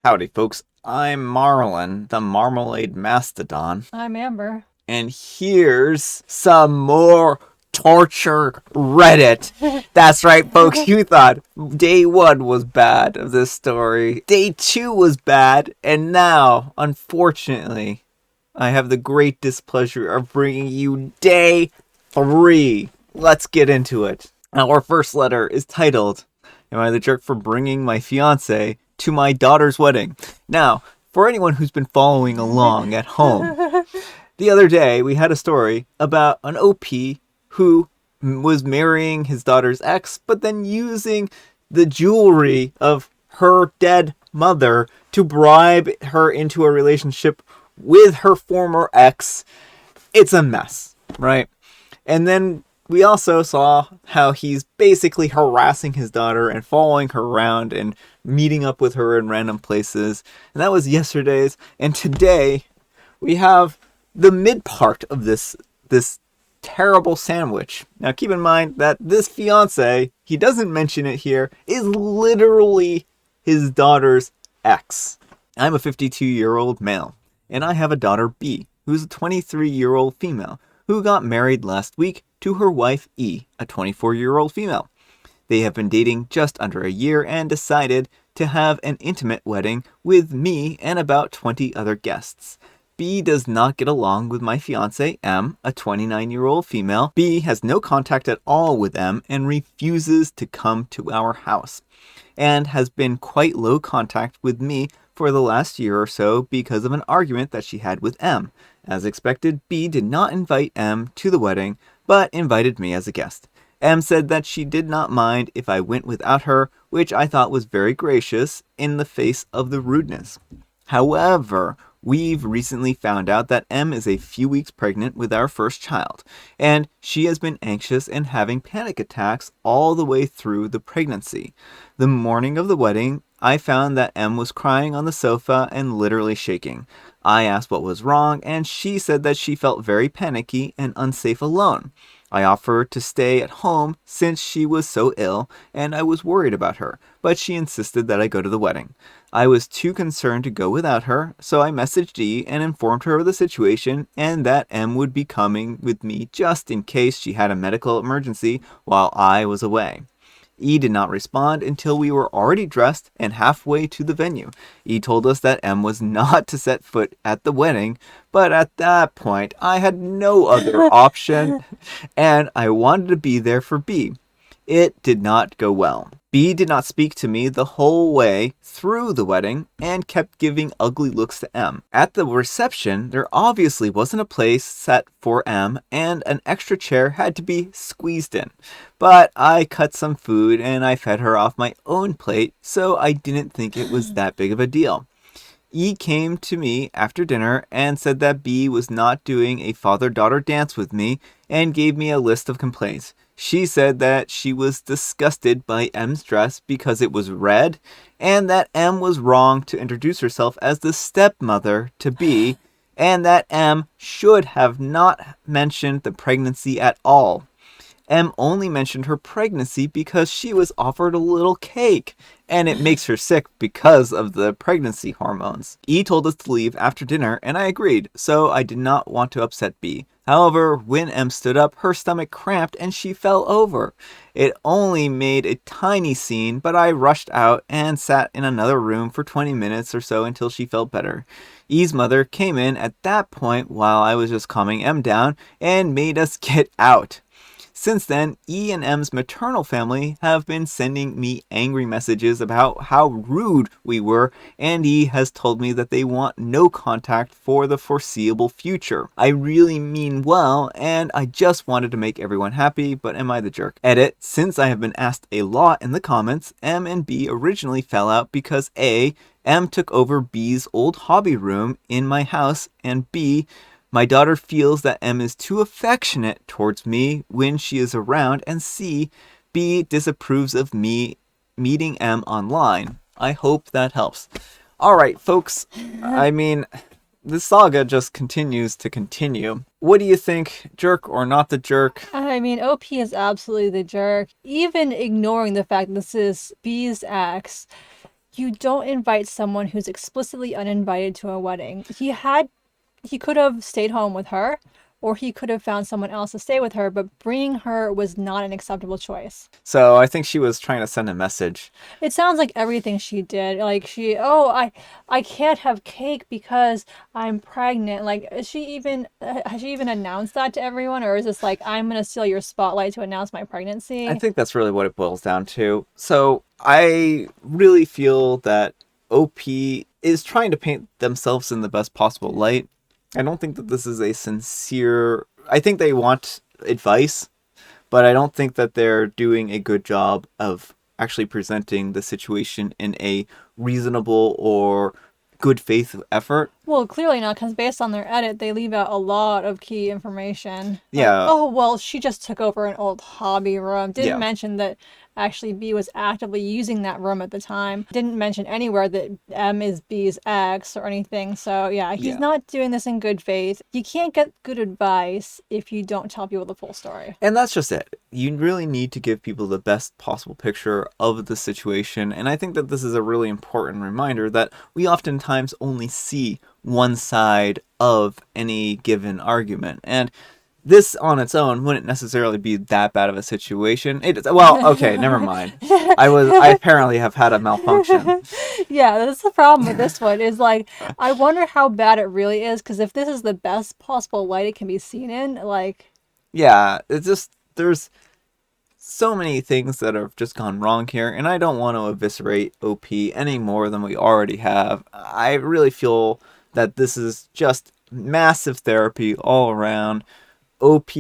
Howdy, folks. I'm Marlin, the Marmalade Mastodon, I'm Amber. and here's some more torture Reddit. That's right, folks. You thought day one was bad of this story. Day two was bad, and now, unfortunately, I have the great displeasure of bringing you day three. Let's get into it. Our first letter is titled, Am I the jerk for bringing my fiance to my daughter's wedding? Now, for anyone who's been following along at home, the other day we had a story about an OP who was marrying his daughter's ex, but then using the jewelry of her dead mother to bribe her into a relationship with her former ex. It's a mess, right? And then we also saw how he's basically harassing his daughter and following her around and meeting up with her in random places. And that was yesterday's. And today we have the mid part of this terrible sandwich. Now keep in mind that this fiance, he doesn't mention it here, is literally his daughter's ex. I'm a 52-year-old male, and I have a daughter B, who's a 23-year-old female, who got married last week to her wife E, a 24-year-old female. They have been dating just under a year and decided to have an intimate wedding with me and about 20 other guests. B does not get along with my fiance M, a 29-year-old female. B has no contact at all with M and refuses to come to our house, and has been quite low contact with me for the last year or so because of an argument that she had with M. As expected, B did not invite M to the wedding, but invited me as a guest. M said that she did not mind if I went without her, which I thought was very gracious in the face of the rudeness. However, we've recently found out that M is a few weeks pregnant with our first child, and she has been anxious and having panic attacks all the way through the pregnancy. The morning of the wedding, I found that M was crying on the sofa and literally shaking. I asked what was wrong, and she said that she felt very panicky and unsafe alone. I offered to stay at home since she was so ill and I was worried about her, but she insisted that I go to the wedding. I was too concerned to go without her, so I messaged E and informed her of the situation and that M would be coming with me just in case she had a medical emergency while I was away. E did not respond until we were already dressed and halfway to the venue. E told us that M was not to set foot at the wedding, but at that point I had no other option and I wanted to be there for B. It did not go well. B did not speak to me the whole way through the wedding and kept giving ugly looks to M. At the reception, there obviously wasn't a place set for M and an extra chair had to be squeezed in. But I cut some food and I fed her off my own plate, so I didn't think it was that big of a deal. E came to me after dinner and said that B was not doing a father-daughter dance with me and gave me a list of complaints. She said that she was disgusted by M's dress because it was red and that M was wrong to introduce herself as the stepmother to B and that M should have not mentioned the pregnancy at all. M only mentioned her pregnancy because she was offered a little cake, and it makes her sick because of the pregnancy hormones. E told us to leave after dinner, and I agreed, so I did not want to upset B. However, when M stood up, her stomach cramped and she fell over. It only made a tiny scene, but I rushed out and sat in another room for 20 minutes or so until she felt better. E's mother came in at that point while I was just calming M down and made us get out. Since then, E and M's maternal family have been sending me angry messages about how rude we were, and E has told me that they want no contact for the foreseeable future. I really mean well, and I just wanted to make everyone happy, but am I the jerk? Edit, since I have been asked a lot in the comments, M and B originally fell out because A, M took over B's old hobby room in my house, and B, my daughter feels that M is too affectionate towards me when she is around, and C, B disapproves of me meeting M online. I hope that helps. Alright, folks, I mean, the saga just continues to continue. What do you think, jerk or not the jerk? I mean, OP is absolutely the jerk. Even ignoring the fact this is B's ex, You don't invite someone who's explicitly uninvited to a wedding. He could have stayed home with her, or he could have found someone else to stay with her, but bringing her was not an acceptable choice. So I think she was trying to send a message. It sounds like everything she did. Like I can't have cake because I'm pregnant. Like, has she even announced that to everyone, or is this like, I'm gonna steal your spotlight to announce my I pregnancy? think that's really what it boils down to. So I really feel that OP is trying to paint themselves in the best possible light. I don't think that this is a sincere. I think they want advice, but I don't think that they're doing a good job of actually presenting the situation in a reasonable or good faith effort. Well, clearly not, because based on their edit, they leave out a lot of key information. Like, Yeah, oh, well, she just took over an old hobby room. Didn't yeah. mention that actually B was actively using that room at the time. Didn't mention anywhere that M is B's ex or anything. So, yeah, he's Yeah. not doing this in good faith. You can't get good advice if you don't tell people the full story. And that's just it. You really need to give people the best possible picture of the situation. And I think that this is a really important reminder that we oftentimes only see one side of any given argument. And this on its own wouldn't necessarily be that bad of a situation. Well, okay, never mind. I apparently have had a malfunction. Yeah, that's the problem with this one is like, I wonder how bad it really is, because if this is the best possible light it can be seen in, like, Yeah, it's just there's so many things that have just gone wrong here, and I don't want to eviscerate OP any more than we already have. I really feel that this is just massive therapy all around. OP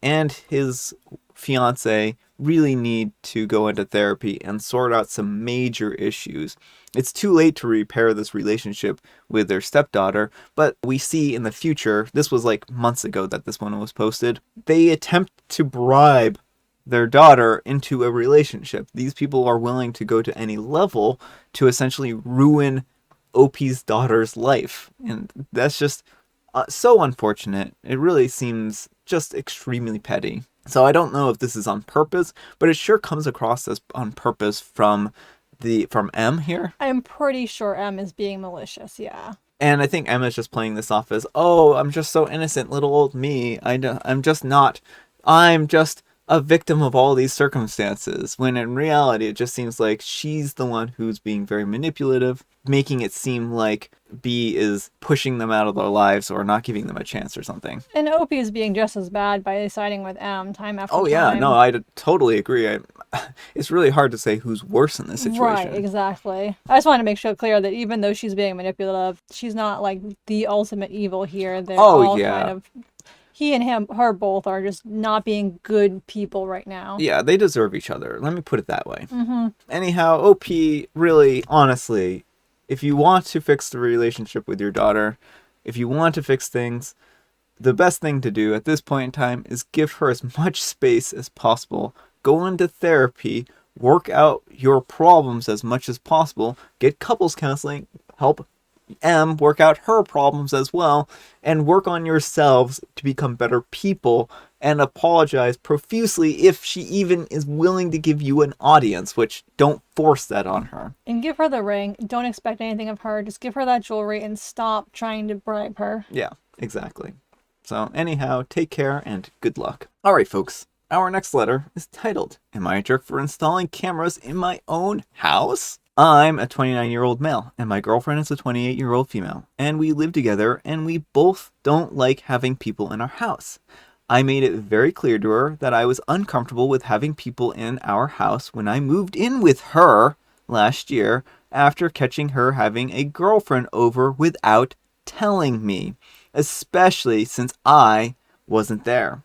and his fiance really need to go into therapy and sort out some major issues. It's too late to repair this relationship with their stepdaughter, but we see in the future, this was like months ago that this one was posted, they attempt to bribe their daughter into a relationship. These people are willing to go to any level to essentially ruin OP's daughter's life. And that's just so unfortunate. It really seems just extremely petty. So I don't know if this is on purpose, but it sure comes across as on purpose from M here. I'm pretty sure M is being malicious, yeah. And I think Emma's just playing this off as, oh, I'm just so innocent, little old me. I'm just not. I'm just a victim of all these circumstances. When in reality, it just seems like she's the one who's being very manipulative, making it seem like B is pushing them out of their lives or not giving them a chance or something. And Opie is being just as bad by siding with M time after Oh, yeah, no, time. totally agree. It's really hard to say who's worse in this situation. Right, exactly. I just want to make sure clear that even though she's being manipulative, she's not like the ultimate evil here. They're all Yeah. kind of, he and her both are just not being good people right now. Yeah, they deserve each other. Let me put it that way. Anyhow, OP, really, honestly, if you want to fix the relationship with your daughter, if you want to fix things, the best thing to do at this point in time is give her as much space as possible. Go into therapy, work out your problems as much as possible, get couples counseling, help M work out her problems as well, and work on yourselves to become better people, and apologize profusely if she even is willing to give you an audience, which don't force that on her. And give her the ring. Don't expect anything of her. Just give her that jewelry and stop trying to bribe her. Yeah, exactly. So anyhow, take care and good luck. Alright folks, our next letter is titled, Am I a Jerk for Installing Cameras in My Own House? I'm a 29-year-old male, and my girlfriend is a 28-year-old female, and we live together, and we both don't like having people in our house. I made it very clear to her that I was uncomfortable with having people in our house when I moved in with her last year after catching her having a girlfriend over without telling me, especially since I wasn't there.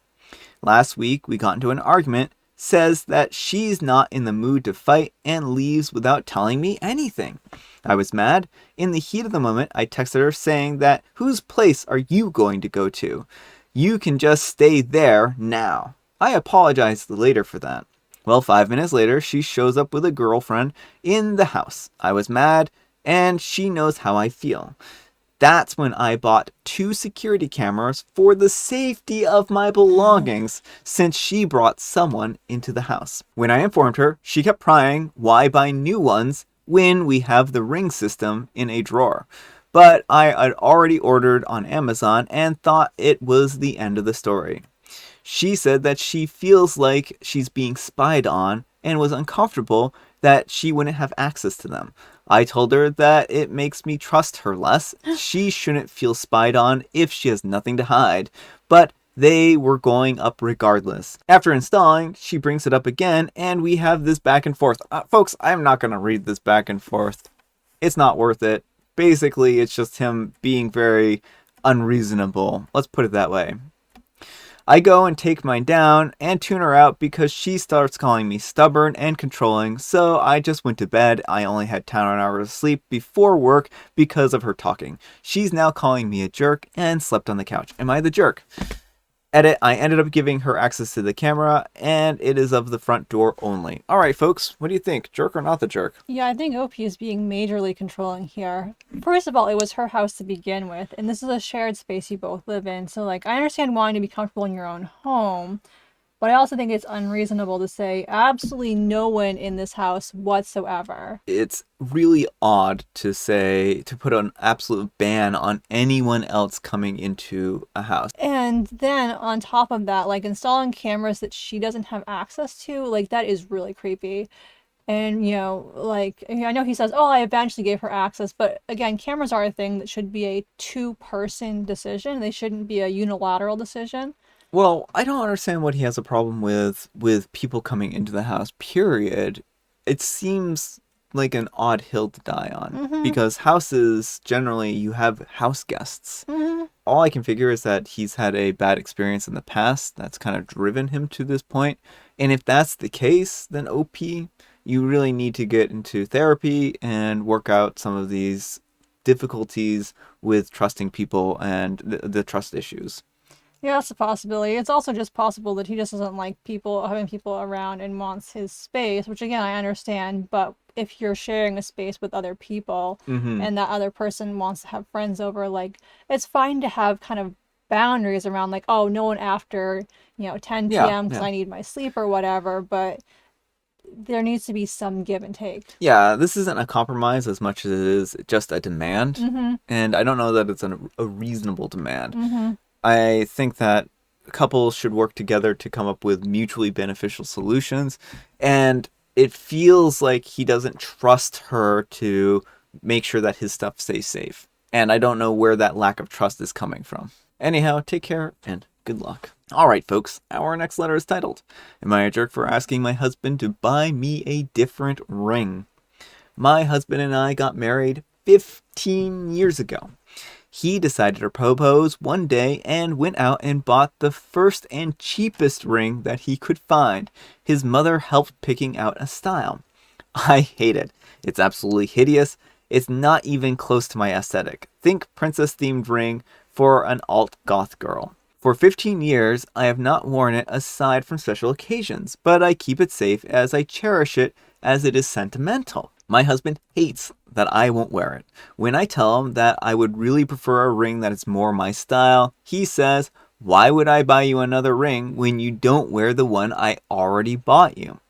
Last week, we got into an argument, says that she's not in the mood to fight, and leaves without telling me anything. I was mad. In the heat of the moment, I texted her saying that, whose place are you going to go to? You can just stay there now. I apologized later for that. Well, 5 minutes later, she shows up with a girlfriend in the house. I was mad, and she knows how I feel. That's when I bought 2 security cameras for the safety of my belongings, since she brought someone into the house. When I informed her, she kept prying why buy new ones when we have the ring system in a drawer. But I had already ordered on Amazon and thought it was the end of the story. She said that she feels like she's being spied on and was uncomfortable that she wouldn't have access to them. I told her that it makes me trust her less. She shouldn't feel spied on if she has nothing to hide. But they were going up regardless. After installing, she brings it up again, and we have this back and forth. Folks, I'm not going to read this back and forth. It's not worth it. Basically, it's just him being very unreasonable. Let's put it that way. I go and take mine down and tune her out because she starts calling me stubborn and controlling, so I just went to bed. I only had 10 hours of sleep before work because of her talking. She's now calling me a jerk and slept on the couch. Am I the jerk? Edit, I ended up giving her access to the camera, and it is of the front door only. All right, folks, what do you think? Jerk or not the jerk? Yeah, I think OP is being majorly controlling here. First of all, it was her house to begin with, and this is a shared space you both live in. So, like, I understand wanting to be comfortable in your own home, but I also think it's unreasonable to say absolutely no one in this house whatsoever. It's really odd to put an absolute ban on anyone else coming into a house. And then on top of that, like installing cameras that she doesn't have access to, like that is really creepy. And, you know, like, I know he says, oh, I eventually gave her access. But again, cameras are a thing that should be a two-person decision. They shouldn't be a unilateral decision. Well, I don't understand what he has a problem with people coming into the house, period. It seems like an odd hill to die on because houses, generally, you have house guests. All I can figure is that he's had a bad experience in the past that's kind of driven him to this point. And if that's the case, then OP, you really need to get into therapy and work out some of these difficulties with trusting people and the trust issues. Yeah, that's a possibility. It's also just possible that he just doesn't like people, having people around and wants his space, which again, I understand. But if you're sharing a space with other people and that other person wants to have friends over, like, it's fine to have kind of boundaries around, like, oh, no one after, 10 p.m. because I need my sleep or whatever. But there needs to be some give and take. Yeah, this isn't a compromise as much as it is just a demand. And I don't know that it's a reasonable demand. I think that couples should work together to come up with mutually beneficial solutions. And it feels like he doesn't trust her to make sure that his stuff stays safe. And I don't know where that lack of trust is coming from. Anyhow, take care and good luck. All right, folks, our next letter is titled, Am I a Jerk for Asking My Husband to Buy Me a Different Ring? My husband and I got married 15 years ago. He decided to propose one day and went out and bought the first and cheapest ring that he could find. His mother helped picking out a style. I hate it. It's absolutely hideous. It's not even close to my aesthetic. Think princess-themed ring for an alt-goth girl. For 15 years, I have not worn it aside from special occasions, but I keep it safe as I cherish it as it is sentimental. My husband hates that I won't wear it. When I tell him that I would really prefer a ring that is more my style, he says, why would I buy you another ring when you don't wear the one I already bought you?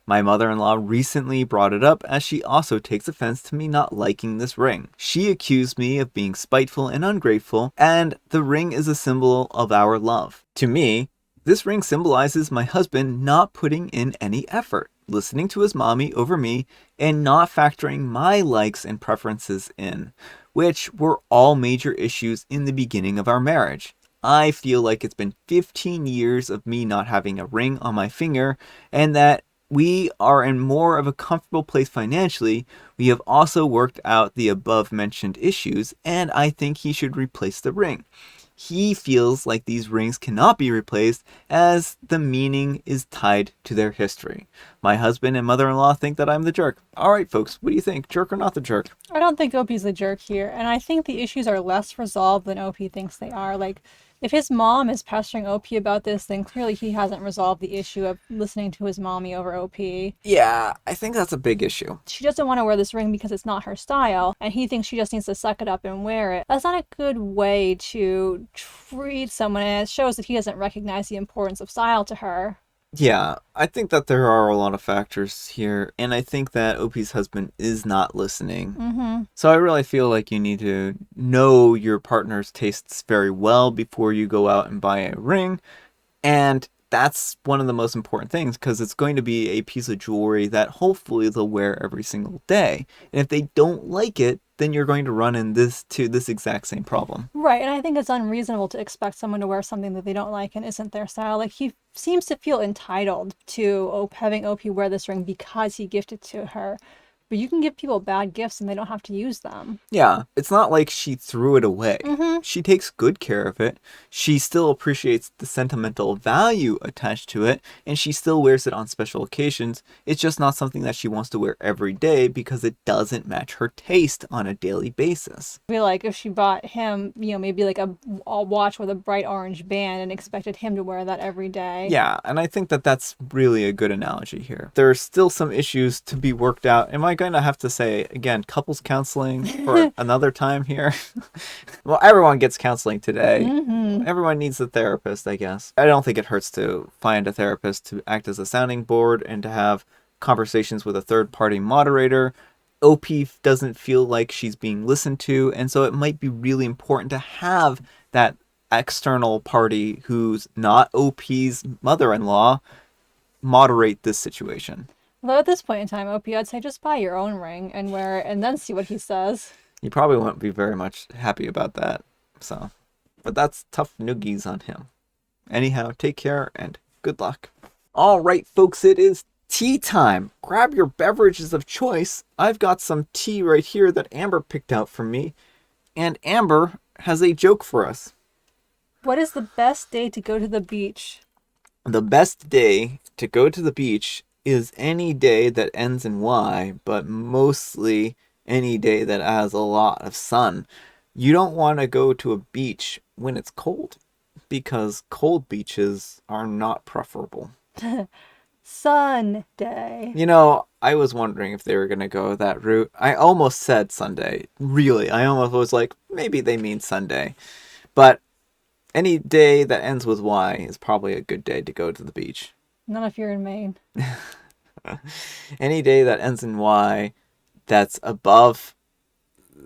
My mother-in-law recently brought it up as she also takes offense to me not liking this ring. She accused me of being spiteful and ungrateful, and the ring is a symbol of our love. To me, this ring symbolizes my husband not putting in any effort, listening to his mommy over me, and not factoring my likes and preferences in, which were all major issues in the beginning of our marriage. I feel like it's been 15 years of me not having a ring on my finger, and that we are in more of a comfortable place financially. We have also worked out the above mentioned issues, and I think he should replace the ring. He feels like these rings cannot be replaced as the meaning is tied to their history. My husband and mother-in-law think that I'm the jerk. All right, folks, what do you think? Jerk or not the jerk? I don't think OP's the jerk here, and I think the issues are less resolved than OP thinks they are. Like, if his mom is pestering OP about this, then clearly he hasn't resolved the issue of listening to his mommy over OP. Yeah, I think that's a big issue. She doesn't want to wear this ring because it's not her style, and he thinks she just needs to suck it up and wear it. That's not a good way to treat someone, and it shows that he doesn't recognize the importance of style to her. Yeah, I think that there are a lot of factors here, and I think that OP's husband is not listening. Mm-hmm. So I really feel like you need to know your partner's tastes very well before you go out and buy a ring. And that's one of the most important things because it's going to be a piece of jewelry that hopefully they'll wear every single day. And if they don't like it, then you're going to run into this exact same problem. Right, and I think it's unreasonable to expect someone to wear something that they don't like and isn't their style. Like he seems to feel entitled to having OP wear this ring because he gifted to her. But you can give people bad gifts and they don't have to use them. Yeah, it's not like she threw it away. Mm-hmm. She takes good care of it. She still appreciates the sentimental value attached to it, and she still wears it on special occasions. It's just not something that she wants to wear every day because it doesn't match her taste on a daily basis. Be like if she bought him, maybe like a watch with a bright orange band and expected him to wear that every day. Yeah, and I think that that's really a good analogy here. There are still some issues to be worked out. Am I going to have to say, again, couples counseling for another time here? Well, everyone gets counseling today. Mm-hmm. Everyone needs a therapist, I guess. I don't think it hurts to find a therapist to act as a sounding board and to have conversations with a third-party moderator. OP doesn't feel like she's being listened to, and so it might be really important to have that external party who's not OP's mother-in-law moderate this situation. Although at this point in time, OP, I'd say just buy your own ring and wear it and then see what he says. He probably won't be very much happy about that. So, but that's tough noogies on him. Anyhow, take care and good luck. All right, folks, it is tea time. Grab your beverages of choice. I've got some tea right here that Amber picked out for me, and Amber has a joke for us. What is the best day to go to the beach? The best day to go to the beach is any day that ends in Y, but mostly any day that has a lot of sun. You don't want to go to a beach when it's cold, because cold beaches are not preferable. Sunday. I was wondering if they were going to go that route. I almost said Sunday. Really, I almost was like, maybe they mean Sunday. But any day that ends with Y is probably a good day to go to the beach. Not if you're in Maine. Any day that ends in Y that's above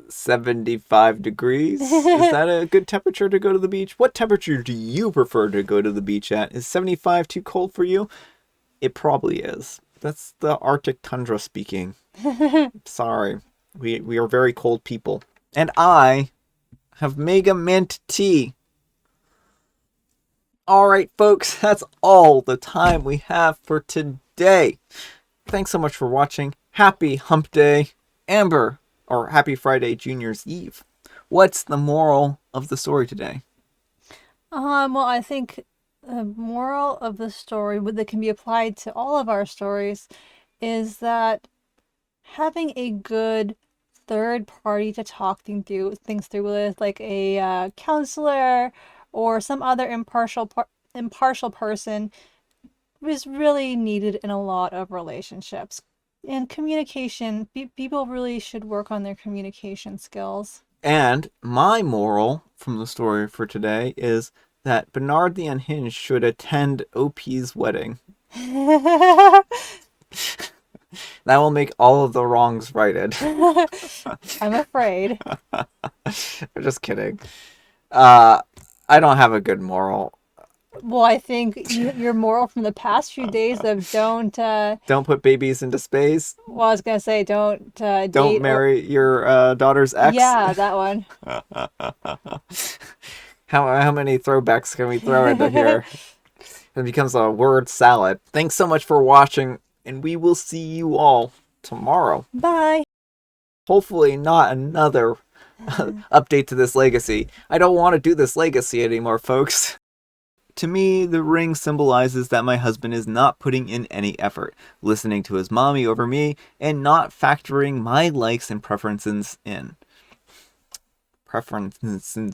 75 degrees. Is that a good temperature to go to the beach? What temperature do you prefer to go to the beach at? Is 75 too cold for you? It probably is. That's the Arctic tundra speaking. Sorry. We are very cold people. And I have Mega Mint tea. All right, folks, that's all the time we have for today. Thanks so much for watching. Happy Hump Day. Amber, or Happy Friday Junior's Eve. What's the moral of the story today? Well, I think the moral of the story that can be applied to all of our stories is that having a good third party to talk things through with, like a counselor or some other impartial person, is really needed in a lot of relationships. And communication, people really should work on their communication skills. And my moral from the story for today is that Bernard the Unhinged should attend OP's wedding. That will make all of the wrongs righted. I'm afraid. I'm just kidding. I don't have a good moral. Well, I think your moral from the past few days of don't put babies into space. Well, I was gonna say don't Don't marry your daughter's ex. Yeah, that one. How many throwbacks can we throw into here? It becomes a word salad. Thanks so much for watching, and we will see you all tomorrow. Bye. Hopefully not another update to this legacy. I don't want to do this legacy anymore, folks. To me, the ring symbolizes that my husband is not putting in any effort, listening to his mommy over me, and not factoring my likes and preferences in. Preferences.